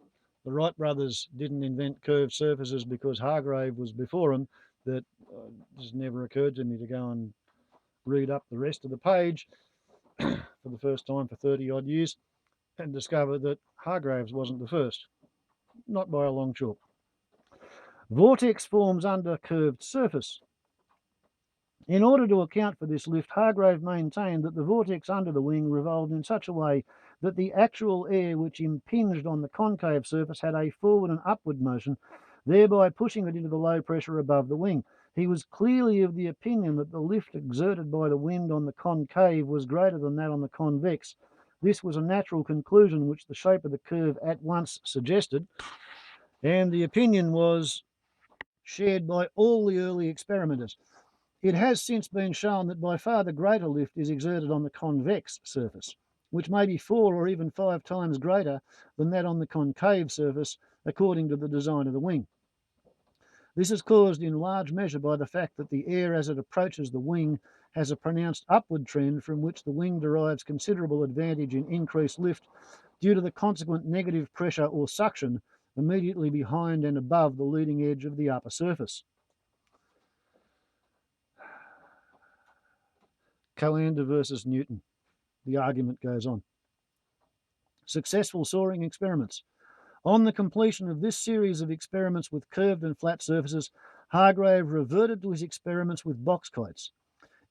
the Wright brothers didn't invent curved surfaces because Hargrave was before them that it just never occurred to me to go and read up the rest of the page. for the first time for 30 odd years and discovered that Hargrave's wasn't the first, not by a long chalk. Vortex forms under curved surface. In order to account for this lift, Hargrave maintained that the vortex under the wing revolved in such a way that the actual air which impinged on the concave surface had a forward and upward motion, thereby pushing it into the low pressure above the wing. He was clearly of the opinion that the lift exerted by the wind on the concave was greater than that on the convex. This was a natural conclusion which the shape of the curve at once suggested, and the opinion was shared by all the early experimenters. It has since been shown that by far the greater lift is exerted on the convex surface, which may be 4 or even 5 times greater than that on the concave surface, according to the design of the wing. This is caused in large measure by the fact that the air as it approaches the wing has a pronounced upward trend from which the wing derives considerable advantage in increased lift due to the consequent negative pressure or suction immediately behind and above the leading edge of the upper surface. Coanda versus Newton. The argument goes on. Successful soaring experiments. On the completion of this series of experiments with curved and flat surfaces, Hargrave reverted to his experiments with box kites.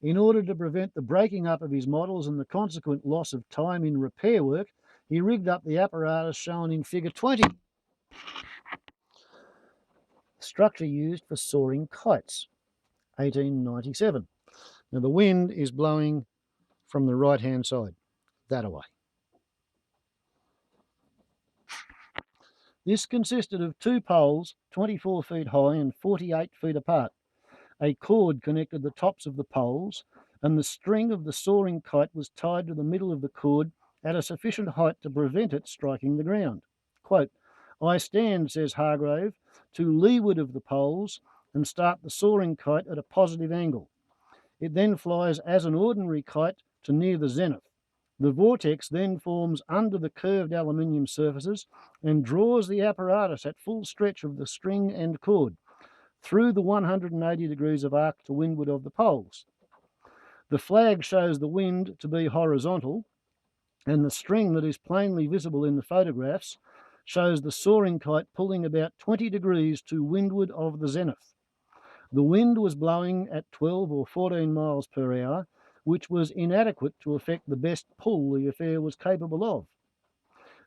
In order to prevent the breaking up of his models and the consequent loss of time in repair work, he rigged up the apparatus shown in figure 20. Structure used for soaring kites, 1897. Now the wind is blowing from the right-hand side, that away. This consisted of 2 poles, 24 feet high and 48 feet apart. A cord connected the tops of the poles, and the string of the soaring kite was tied to the middle of the cord at a sufficient height to prevent it striking the ground. Quote, "I stand," says Hargrave, "to leeward of the poles and start the soaring kite at a positive angle. It then flies as an ordinary kite to near the zenith. The vortex then forms under the curved aluminium surfaces and draws the apparatus at full stretch of the string and cord through the 180 degrees of arc to windward of the poles. The flag shows the wind to be horizontal, and the string that is plainly visible in the photographs shows the soaring kite pulling about 20 degrees to windward of the zenith. The wind was blowing at 12 or 14 miles per hour, which was inadequate to effect the best pull the affair was capable of.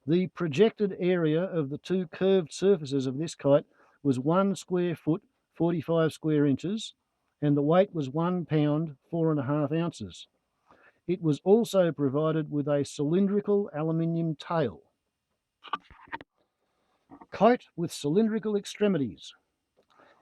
The projected area of the 2 curved surfaces of this kite was 1 square foot, 45 square inches, and the weight was 1 pound, 4.5 ounces. It was also provided with a cylindrical aluminium tail. Kite with cylindrical extremities.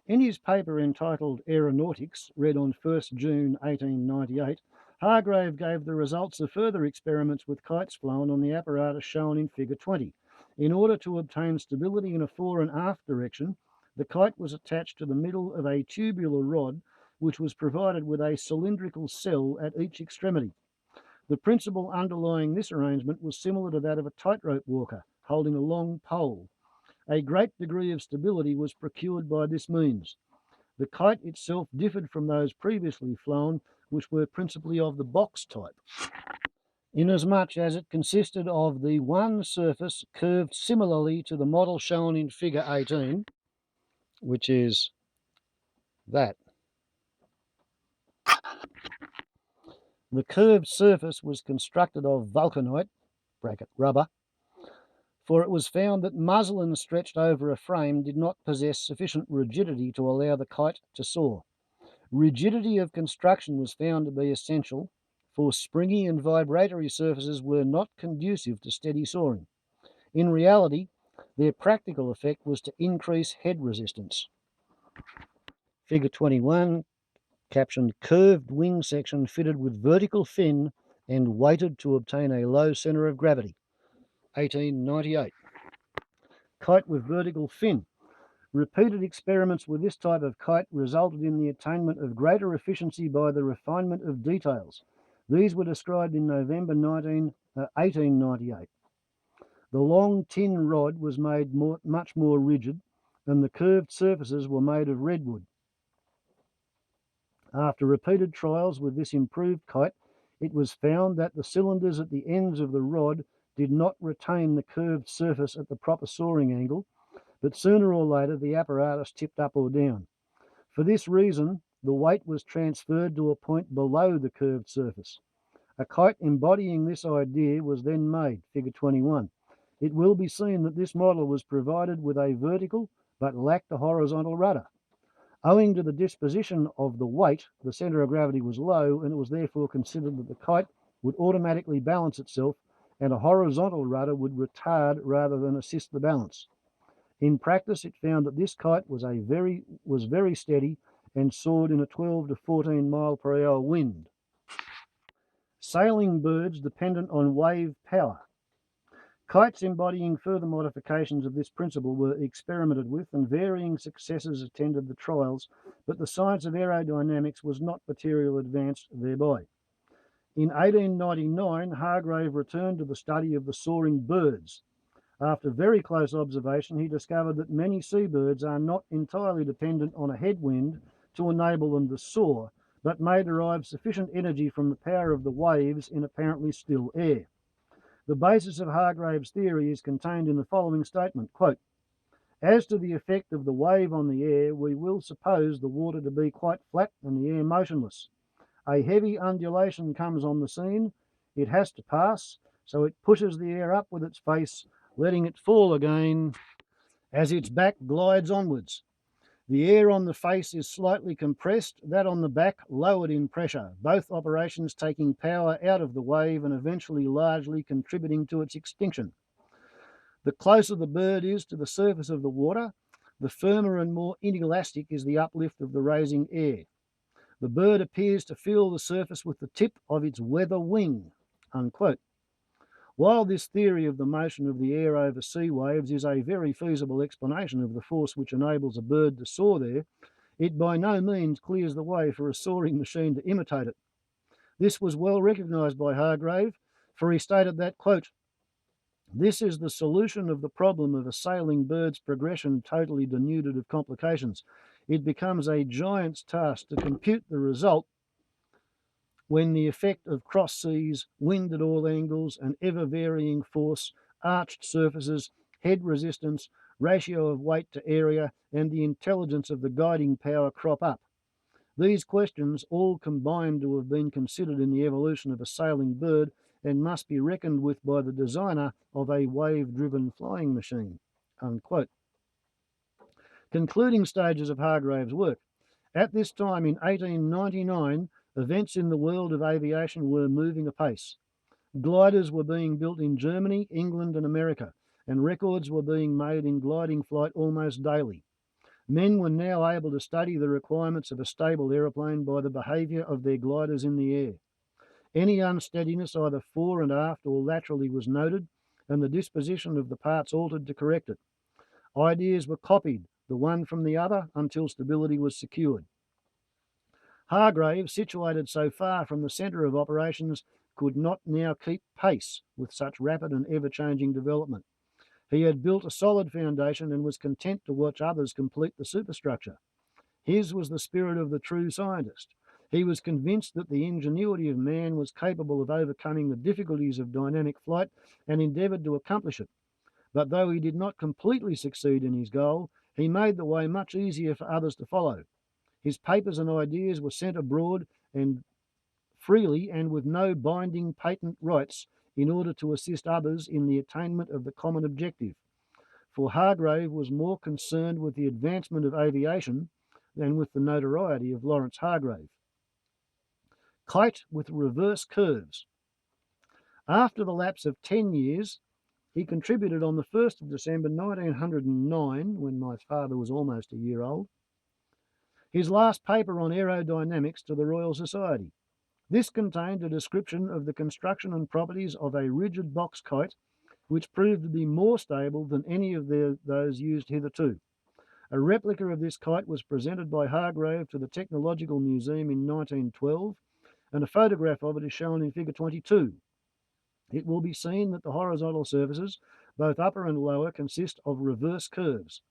In his paper entitled Aeronautics, read on 1st June 1898, Hargrave gave the results of further experiments with kites flown on the apparatus shown in figure 20. In order to obtain stability in a fore and aft direction, the kite was attached to the middle of a tubular rod which was provided with a cylindrical cell at each extremity. The principle underlying this arrangement was similar to that of a tightrope walker holding a long pole. A great degree of stability was procured by this means. The kite itself differed from those previously flown, which were principally of the box type, inasmuch as it consisted of the one surface curved similarly to the model shown in figure 18, which is that. The curved surface was constructed of vulcanite, bracket rubber, for it was found that muslin stretched over a frame did not possess sufficient rigidity to allow the kite to soar. Rigidity of construction was found to be essential, for springy and vibratory surfaces were not conducive to steady soaring. In reality, their practical effect was to increase head resistance. Figure 21, captioned "Curved wing section fitted with vertical fin and weighted to obtain a low centre of gravity." 1898. Kite with vertical fin. Repeated experiments with this type of kite resulted in the attainment of greater efficiency by the refinement of details. These were described in November 1898. The long tin rod was made much more rigid, and the curved surfaces were made of redwood. After repeated trials with this improved kite, it was found that the cylinders at the ends of the rod did not retain the curved surface at the proper soaring angle, but sooner or later the apparatus tipped up or down. For this reason, the weight was transferred to a point below the curved surface. A kite embodying this idea was then made, figure 21. It will be seen that this model was provided with a vertical but lacked a horizontal rudder. Owing to the disposition of the weight, the centre of gravity was low, and it was therefore considered that the kite would automatically balance itself and a horizontal rudder would retard rather than assist the balance. In practice, it found that this kite was very steady and soared in a 12 to 14 mile per hour wind. Sailing birds dependent on wave power. Kites embodying further modifications of this principle were experimented with, and varying successes attended the trials, but the science of aerodynamics was not materially advanced thereby. In 1899, Hargrave returned to the study of the soaring birds. After very close observation, he discovered that many seabirds are not entirely dependent on a headwind to enable them to soar, but may derive sufficient energy from the power of the waves in apparently still air. The basis of Hargrave's theory is contained in the following statement, quote, "As to the effect of the wave on the air, we will suppose the water to be quite flat and the air motionless. A heavy undulation comes on the scene. It has to pass, so it pushes the air up with its face, letting it fall again as its back glides onwards. The air on the face is slightly compressed, that on the back lowered in pressure, both operations taking power out of the wave and eventually largely contributing to its extinction. The closer the bird is to the surface of the water, the firmer and more inelastic is the uplift of the rising air. The bird appears to feel the surface with the tip of its weather wing." Unquote. While this theory of the motion of the air over sea waves is a very feasible explanation of the force which enables a bird to soar there, it by no means clears the way for a soaring machine to imitate it. This was well recognised by Hargrave, for he stated that, quote, "This is the solution of the problem of a sailing bird's progression totally denuded of complications. It becomes a giant's task to compute the result when the effect of cross seas, wind at all angles, and ever-varying force, arched surfaces, head resistance, ratio of weight to area, and the intelligence of the guiding power crop up. These questions all combine to have been considered in the evolution of a sailing bird and must be reckoned with by the designer of a wave-driven flying machine." Unquote. Concluding stages of Hargrave's work. At this time in 1899, events in the world of aviation were moving apace. Gliders were being built in Germany, England, and America, and records were being made in gliding flight almost daily. Men were now able to study the requirements of a stable aeroplane by the behaviour of their gliders in the air. Any unsteadiness either fore and aft or laterally was noted, and the disposition of the parts altered to correct it. Ideas were copied, the one from the other, until stability was secured. Hargrave, situated so far from the centre of operations, could not now keep pace with such rapid and ever-changing development. He had built a solid foundation and was content to watch others complete the superstructure. His was the spirit of the true scientist. He was convinced that the ingenuity of man was capable of overcoming the difficulties of dynamic flight and endeavoured to accomplish it. But though he did not completely succeed in his goal, he made the way much easier for others to follow. His papers and ideas were sent abroad and freely and with no binding patent rights in order to assist others in the attainment of the common objective. For Hargrave was more concerned with the advancement of aviation than with the notoriety of Lawrence Hargrave. Kite with reverse curves. After the lapse of 10 years, he contributed on the 1st of December 1909, when my father was almost a year old, his last paper on aerodynamics to the Royal Society. This contained a description of the construction and properties of a rigid box kite, which proved to be more stable than any of those used hitherto. A replica of this kite was presented by Hargrave to the Technological Museum in 1912, and a photograph of it is shown in figure 22. It will be seen that the horizontal surfaces, both upper and lower, consist of reverse curves.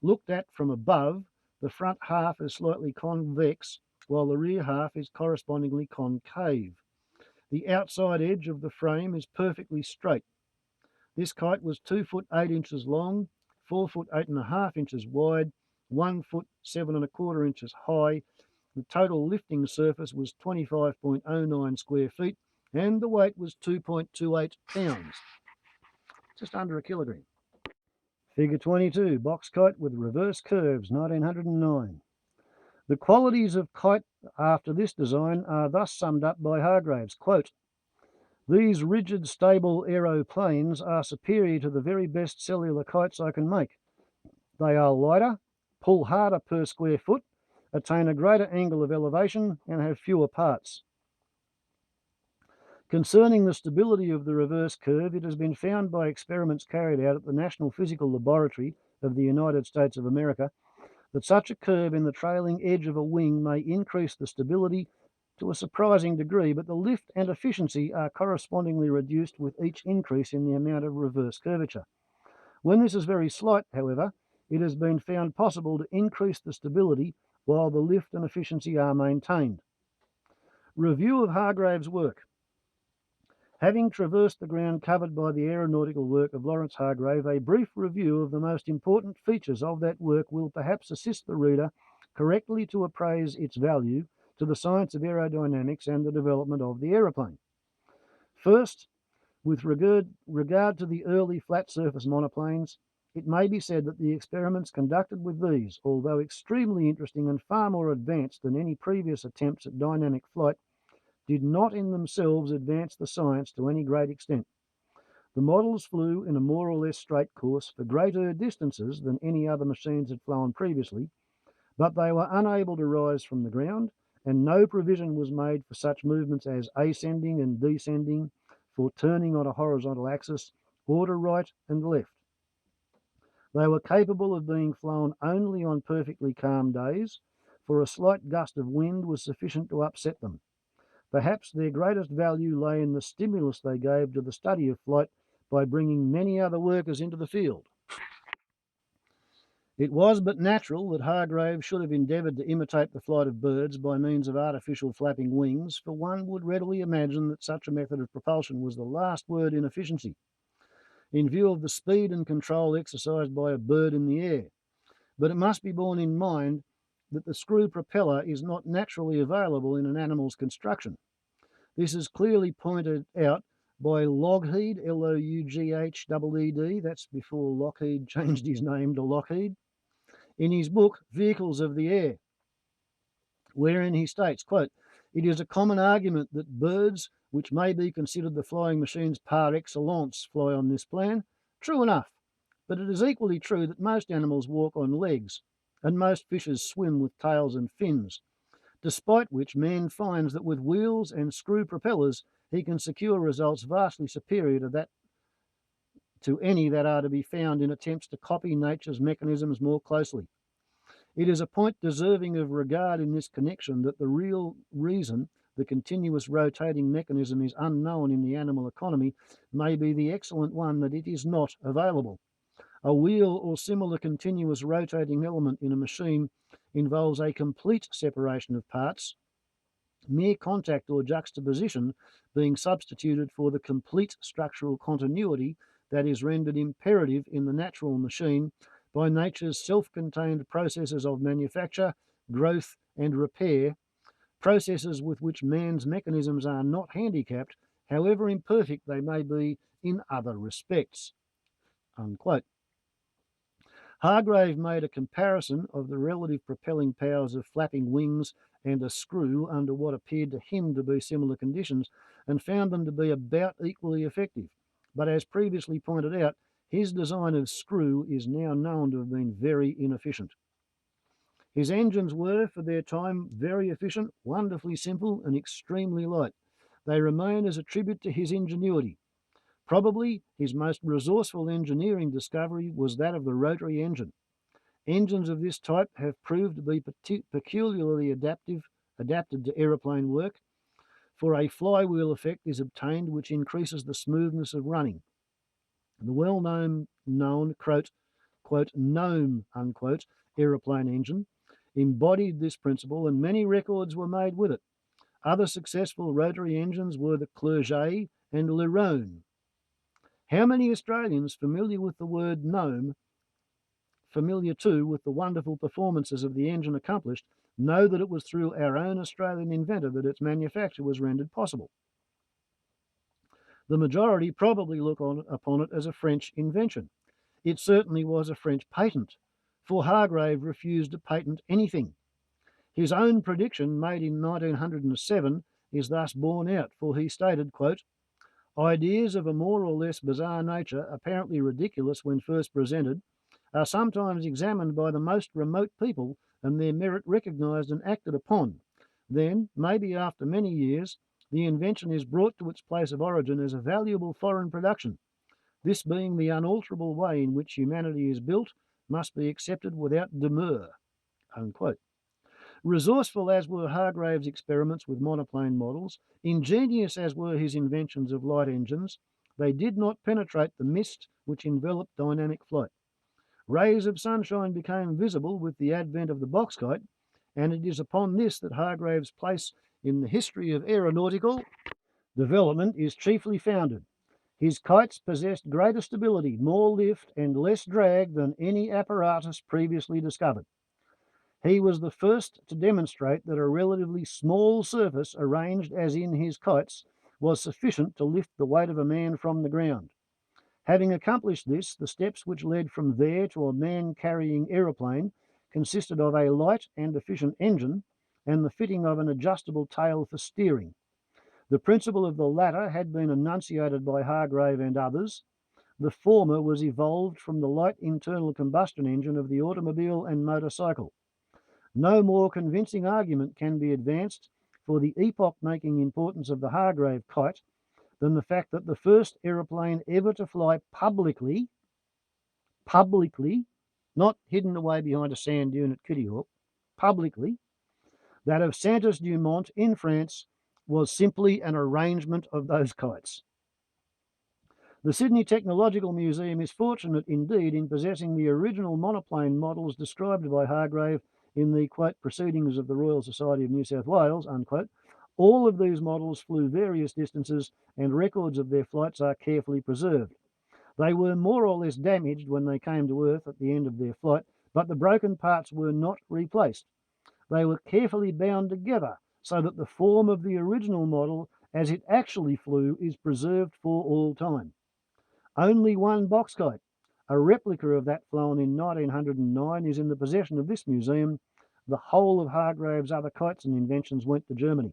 Looked at from above, the front half is slightly convex, while the rear half is correspondingly concave. The outside edge of the frame is perfectly straight. This kite was 2 foot 8 inches long, 4 foot 8.5 inches wide, 1 foot 7.25 inches high. The total lifting surface was 25.09 square feet, and the weight was 2.28 pounds, just under a kilogram. Figure 22, box kite with reverse curves, 1909. The qualities of kite after this design are thus summed up by Hargraves, quote, "These rigid, stable aeroplanes are superior to the very best cellular kites I can make. They are lighter, pull harder per square foot, attain a greater angle of elevation, and have fewer parts." Concerning the stability of the reverse curve, it has been found by experiments carried out at the National Physical Laboratory of the United States of America that such a curve in the trailing edge of a wing may increase the stability to a surprising degree, but the lift and efficiency are correspondingly reduced with each increase in the amount of reverse curvature. When this is very slight, however, it has been found possible to increase the stability while the lift and efficiency are maintained. Review of Hargrave's work. Having traversed the ground covered by the aeronautical work of Lawrence Hargrave, a brief review of the most important features of that work will perhaps assist the reader correctly to appraise its value to the science of aerodynamics and the development of the aeroplane. First, with regard to the early flat surface monoplanes, it may be said that the experiments conducted with these, although extremely interesting and far more advanced than any previous attempts at dynamic flight, did not in themselves advance the science to any great extent. The models flew in a more or less straight course for greater distances than any other machines had flown previously, but they were unable to rise from the ground, and no provision was made for such movements as ascending and descending, for turning on a horizontal axis, or to right and left. They were capable of being flown only on perfectly calm days, for a slight gust of wind was sufficient to upset them. Perhaps their greatest value lay in the stimulus they gave to the study of flight by bringing many other workers into the field. It was but natural that Hargrave should have endeavoured to imitate the flight of birds by means of artificial flapping wings, for one would readily imagine that such a method of propulsion was the last word in efficiency, in view of the speed and control exercised by a bird in the air. But it must be borne in mind that the screw propeller is not naturally available in an animal's construction. This is clearly pointed out by Lougheed, Loughheed, that's before Lockheed changed his name to Lockheed, in his book Vehicles of the Air, wherein he states, quote, "It is a common argument that birds, which may be considered the flying machines par excellence, fly on this plan. True enough, but it is equally true that most animals walk on legs, and most fishes swim with tails and fins, despite which man finds that with wheels and screw propellers he can secure results vastly superior to any that are to be found in attempts to copy nature's mechanisms more closely. It is a point deserving of regard in this connection that the real reason the continuous rotating mechanism is unknown in the animal economy may be the excellent one that it is not available. A wheel or similar continuous rotating element in a machine involves a complete separation of parts, mere contact or juxtaposition being substituted for the complete structural continuity that is rendered imperative in the natural machine by nature's self-contained processes of manufacture, growth, and repair, processes with which man's mechanisms are not handicapped, however imperfect they may be in other respects." Unquote. Hargrave made a comparison of the relative propelling powers of flapping wings and a screw under what appeared to him to be similar conditions, and found them to be about equally effective. But as previously pointed out, his design of screw is now known to have been very inefficient. His engines were, for their time, very efficient, wonderfully simple, and extremely light. They remain as a tribute to his ingenuity. Probably his most resourceful engineering discovery was that of the rotary engine. Engines of this type have proved to be peculiarly adapted to aeroplane work, for a flywheel effect is obtained which increases the smoothness of running. The well-known quote, gnome, aeroplane engine embodied this principle, and many records were made with it. Other successful rotary engines were the Clerget and Lerone. How many Australians familiar with the word gnome, familiar too with the wonderful performances of the engine accomplished, know that it was through our own Australian inventor that its manufacture was rendered possible? The majority probably look upon it as a French invention. It certainly was a French patent, for Hargrave refused to patent anything. His own prediction, made in 1907, is thus borne out, for he stated, quote, "Ideas of a more or less bizarre nature, apparently ridiculous when first presented, are sometimes examined by the most remote people and their merit recognised and acted upon. Then, maybe after many years, the invention is brought to its place of origin as a valuable foreign production. This being the unalterable way in which humanity is built, must be accepted without demur." Unquote. Resourceful as were Hargrave's experiments with monoplane models, ingenious as were his inventions of light engines, they did not penetrate the mist which enveloped dynamic flight. Rays of sunshine became visible with the advent of the Boxkite, and it is upon this that Hargrave's place in the history of aeronautical development is chiefly founded. His kites possessed greater stability, more lift, and less drag than any apparatus previously discovered. He was the first to demonstrate that a relatively small surface arranged as in his kites was sufficient to lift the weight of a man from the ground. Having accomplished this, the steps which led from there to a man-carrying aeroplane consisted of a light and efficient engine and the fitting of an adjustable tail for steering. The principle of the latter had been enunciated by Hargrave and others. The former was evolved from the light internal combustion engine of the automobile and motorcycle. No more convincing argument can be advanced for the epoch-making importance of the Hargrave kite than the fact that the first aeroplane ever to fly publicly, not hidden away behind a sand dune at Kitty Hawk, publicly, that of Santos Dumont in France, was simply an arrangement of those kites. The Sydney Technological Museum is fortunate indeed in possessing the original monoplane models described by Hargrave in the, quote, Proceedings of the Royal Society of New South Wales, unquote. All of these models flew various distances and records of their flights are carefully preserved. They were more or less damaged when they came to Earth at the end of their flight, but the broken parts were not replaced. They were carefully bound together so that the form of the original model as it actually flew is preserved for all time. Only one Boxkite, a replica of that flown in 1909, is in the possession of this museum. The whole of Hargrave's other kites and inventions went to Germany.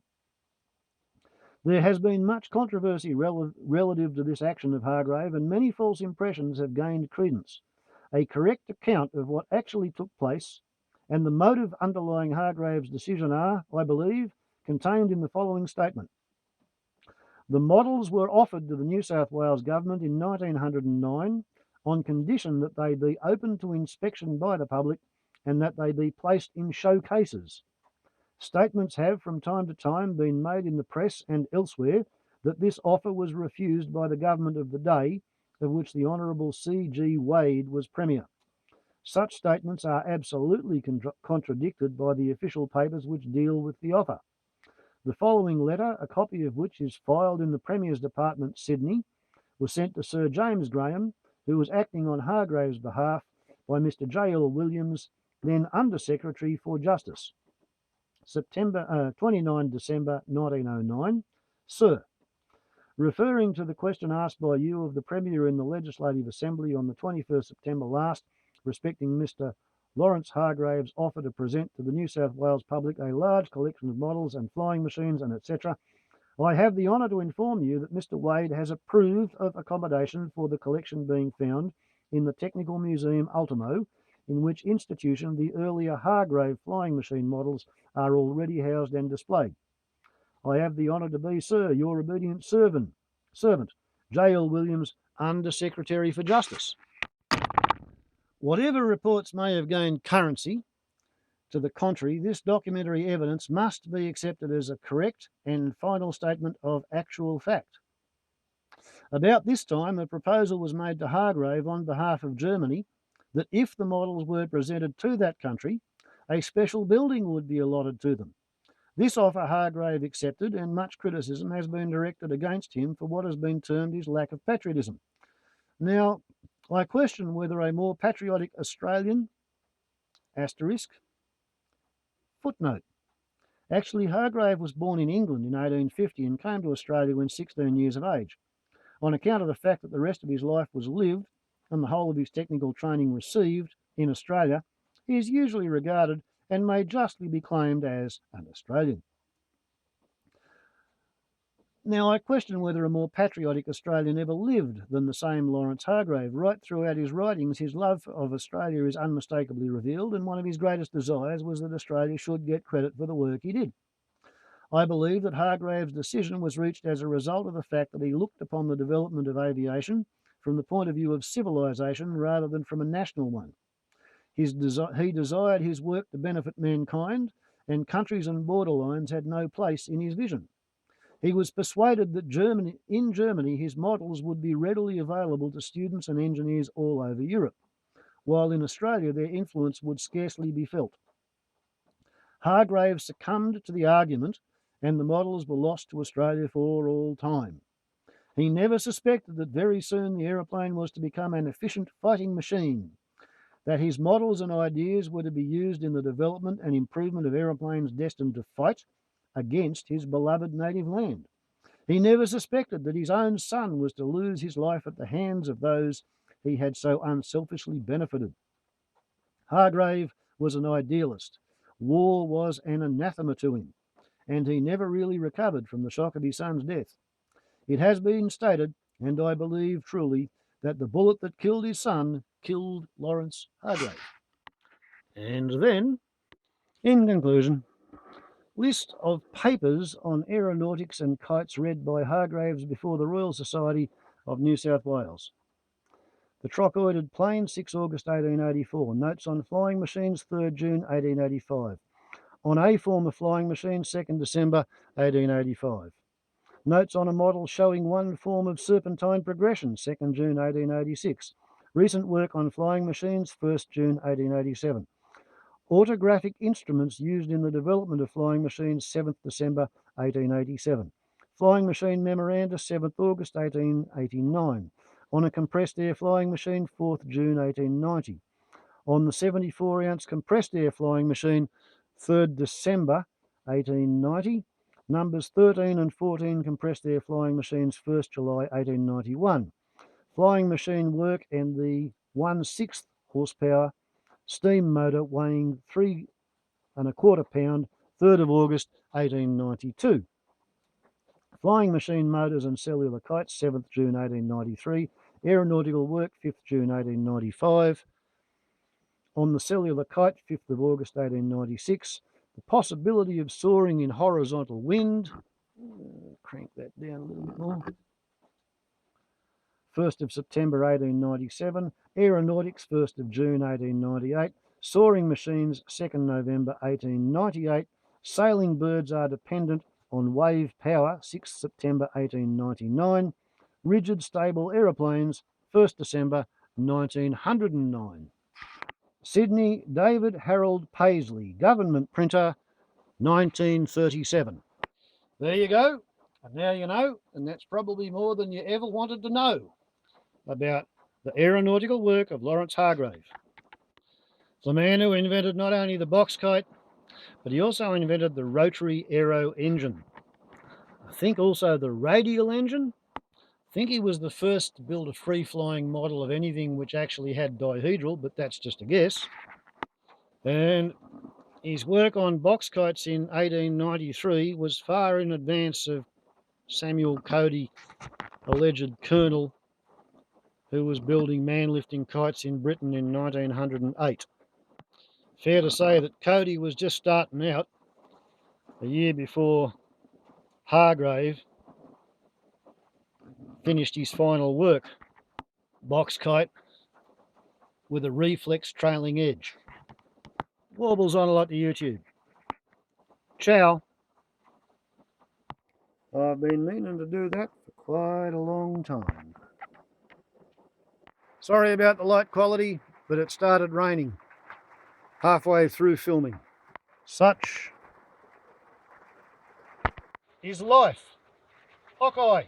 There has been much controversy relative to this action of Hargrave, and many false impressions have gained credence. A correct account of what actually took place and the motive underlying Hargrave's decision are, I believe, contained in the following statement. The models were offered to the New South Wales government in 1909 on condition that they be open to inspection by the public and that they be placed in showcases. Statements have from time to time been made in the press and elsewhere that this offer was refused by the government of the day, of which the Honourable C.G. Wade was Premier. Such statements are absolutely contradicted by the official papers which deal with the offer. The following letter, a copy of which is filed in the Premier's Department, Sydney, was sent to Sir James Graham, who was acting on Hargrave's behalf, by Mr. J.L. Williams, then Under Secretary for Justice. 29 December 1909. Sir, referring to the question asked by you of the Premier in the Legislative Assembly on the 21st September last, respecting Mr. Lawrence Hargrave's offer to present to the New South Wales public a large collection of models and flying machines and etc., I have the honour to inform you that Mr. Wade has approved of accommodation for the collection being found in the Technical Museum Ultimo, in which institution the earlier Hargrave flying machine models are already housed and displayed. I have the honour to be, sir, your obedient servant, J.L. Williams, Under Secretary for Justice. Whatever reports may have gained currency to the contrary, this documentary evidence must be accepted as a correct and final statement of actual fact. About this time, a proposal was made to Hargrave on behalf of Germany that if the models were presented to that country, a special building would be allotted to them. This offer Hargrave accepted, and much criticism has been directed against him for what has been termed his lack of patriotism. Now, I question whether a more patriotic Australian, asterisk, footnote. Actually, Hargrave was born in England in 1850 and came to Australia when 16 years of age. On account of the fact that the rest of his life was lived and the whole of his technical training received in Australia, he is usually regarded and may justly be claimed as an Australian. Now, I question whether a more patriotic Australian ever lived than the same Lawrence Hargrave. Right throughout his writings, his love of Australia is unmistakably revealed, and one of his greatest desires was that Australia should get credit for the work he did. I believe that Hargrave's decision was reached as a result of the fact that he looked upon the development of aviation from the point of view of civilization rather than from a national one. He desired his work to benefit mankind, and countries and borderlines had no place in his vision. He was persuaded that in Germany his models would be readily available to students and engineers all over Europe, while in Australia their influence would scarcely be felt. Hargrave succumbed to the argument, and the models were lost to Australia for all time. He never suspected that very soon the aeroplane was to become an efficient fighting machine, that his models and ideas were to be used in the development and improvement of aeroplanes destined to fight against his beloved native land. He never suspected that his own son was to lose his life at the hands of those he had so unselfishly benefited. Hargrave was an idealist. War was an anathema to him, and he never really recovered from the shock of his son's death. It has been stated, and I believe truly, that the bullet that killed his son killed Lawrence Hargrave. And then, in conclusion, list of papers on aeronautics and kites read by Hargraves before the Royal Society of New South Wales. The Trochoided Plane, 6 August 1884. Notes on Flying Machines, 3 June 1885. On a form of flying machine, 2nd December 1885. Notes on a model showing one form of serpentine progression, 2nd June 1886. Recent work on flying machines, 1st June 1887. Autographic instruments used in the development of flying machines, 7th December 1887. Flying machine memoranda, 7th August 1889. On a compressed air flying machine, 4th June 1890. On the 74-ounce compressed air flying machine, 3rd December 1890. Numbers 13 and 14 compressed air flying machines, 1st July 1891. Flying machine work and the 1/6 horsepower steam motor weighing 3 1/4 pound, 3rd of August 1892. Flying machine motors and cellular kites, 7th June 1893. Aeronautical work, 5th June 1895. On the cellular kite, 5th of August 1896. The possibility of soaring in horizontal wind. Crank that down a little bit more. 1st of September 1897. Aeronautics, 1st of June 1898. Soaring machines, 2nd November 1898. Sailing birds are dependent on wave power, 6th September 1899. Rigid stable aeroplanes, 1st December 1909. Sydney, David Harold Paisley, government printer, 1937. There you go, and now you know, and that's probably more than you ever wanted to know about the aeronautical work of Lawrence Hargrave. The man who invented not only the box kite, but he also invented the rotary aero engine. I think also the radial engine. I think he was the first to build a free-flying model of anything which actually had dihedral, but that's just a guess. And his work on box kites in 1893 was far in advance of Samuel Cody, alleged colonel, who was building man-lifting kites in Britain in 1908. Fair to say that Cody was just starting out a year before Hargrave finished his final work, box kite with a reflex trailing edge. Warbles on a lot to YouTube. Ciao. I've been meaning to do that for quite a long time. Sorry about the light quality, but it started raining halfway through filming. Such is life. Hawkeye.